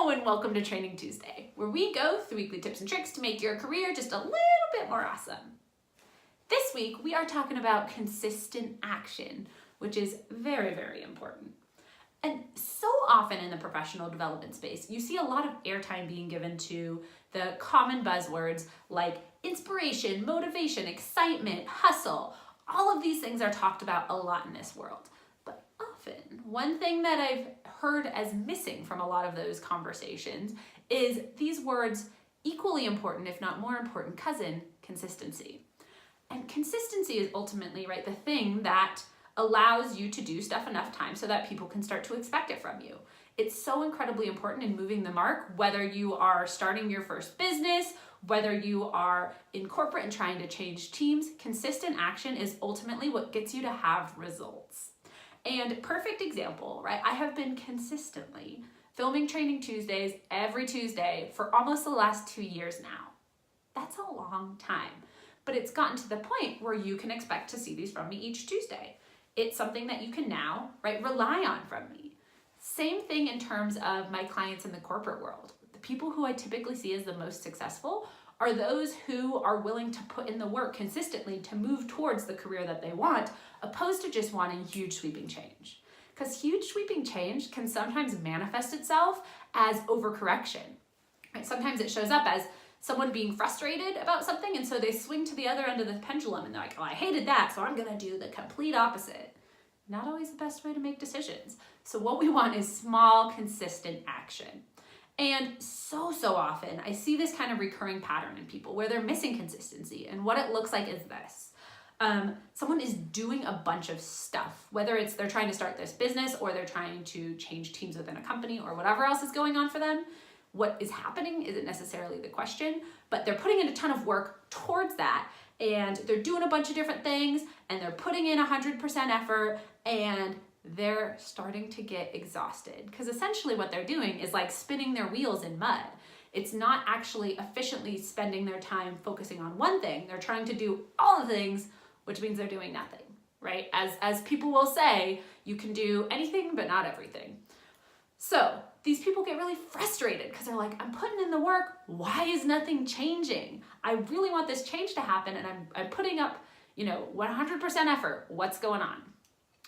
Hello and welcome to Training Tuesday, where we go through weekly tips and tricks to make your career just a little bit more awesome. This week, we are talking about consistent action, which is very, very important. And so often in the professional development space, you see a lot of airtime being given to the common buzzwords like inspiration, motivation, excitement, hustle. All of these things are talked about a lot in this world. But often, one thing that I've heard as missing from a lot of those conversations is these words, equally important, if not more important, cousin, consistency. And consistency is ultimately, right, the thing that allows you to do stuff enough times so that people can start to expect it from you. It's so incredibly important in moving the mark, whether you are starting your first business, whether you are in corporate and trying to change teams. Consistent action is ultimately what gets you to have results. And perfect example, right? I have been consistently filming Training Tuesdays every Tuesday for almost the last 2 years now. That's a long time, but it's gotten to the point where you can expect to see these from me each Tuesday. It's something that you can now, right, rely on from me. Same thing in terms of my clients in the corporate world. The people who I typically see as the most successful are those who are willing to put in the work consistently to move towards the career that they want, opposed to just wanting huge sweeping change. Because huge sweeping change can sometimes manifest itself as overcorrection. Right? Sometimes it shows up as someone being frustrated about something, and so they swing to the other end of the pendulum and they're like, oh, I hated that, so I'm gonna do the complete opposite. Not always the best way to make decisions. So what we want is small, consistent action. And so often, I see this kind of recurring pattern in people where they're missing consistency. And what it looks like is this. Someone is doing a bunch of stuff, whether it's they're trying to start this business or they're trying to change teams within a company or whatever else is going on for them. What is happening isn't necessarily the question, but they're putting in a ton of work towards that, and they're doing a bunch of different things, and they're putting in 100% effort, and they're starting to get exhausted, because essentially what they're doing is like spinning their wheels in mud. It's not actually efficiently spending their time focusing on one thing. They're trying to do all the things, which means they're doing nothing, right? As people will say, you can do anything but not everything. So these people get really frustrated because they're like, I'm putting in the work. Why is nothing changing? I really want this change to happen, and I'm putting up, 100% effort. What's going on?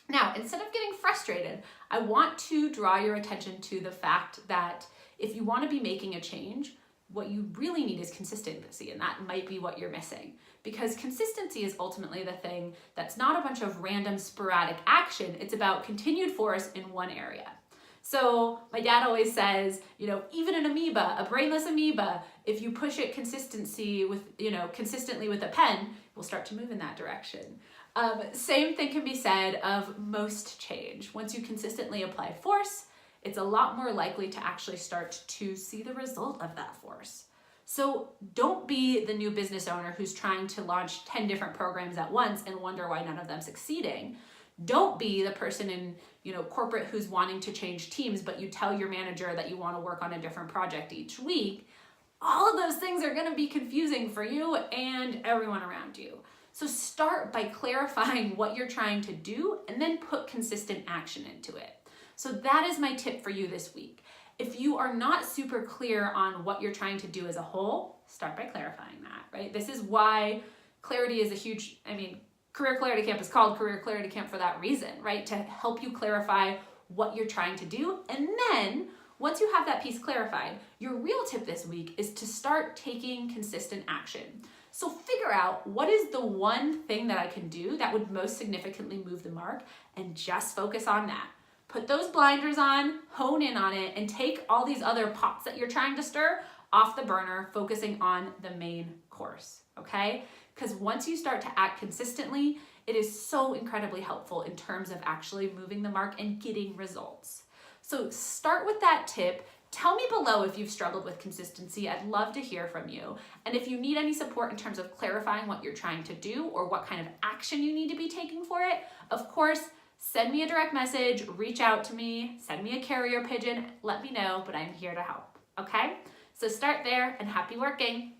Now, instead of getting frustrated, I want to draw your attention to the fact that if you want to be making a change, what you really need is consistency, and that might be what you're missing. Because consistency is ultimately the thing that's not a bunch of random sporadic action. It's about continued force in one area. So my dad always says, even an amoeba, a brainless amoeba, if you push it consistently with a pen, it will start to move in that direction. Same thing can be said of most change. Once you consistently apply force, it's a lot more likely to actually start to see the result of that force. So don't be the new business owner who's trying to launch 10 different programs at once and wonder why none of them succeeding. Don't be the person in corporate who's wanting to change teams, but you tell your manager that you want to work on a different project each week. All of those things are going to be confusing for you and everyone around you. So start by clarifying what you're trying to do and then put consistent action into it. So that is my tip for you this week. If you are not super clear on what you're trying to do as a whole, start by clarifying that, right? This is why clarity is a huge, Career Clarity Camp is called Career Clarity Camp for that reason, right? To help you clarify what you're trying to do. And then once you have that piece clarified, your real tip this week is to start taking consistent action. So figure out what is the one thing that I can do that would most significantly move the mark, and just focus on that. Put those blinders on, hone in on it, and take all these other pots that you're trying to stir off the burner, focusing on the main course, okay? Because once you start to act consistently, it is so incredibly helpful in terms of actually moving the mark and getting results. So start with that tip. Tell me below if you've struggled with consistency. I'd love to hear from you. And if you need any support in terms of clarifying what you're trying to do or what kind of action you need to be taking for it, of course, send me a direct message, reach out to me, send me a carrier pigeon, let me know, but I'm here to help, okay? So start there, and happy working.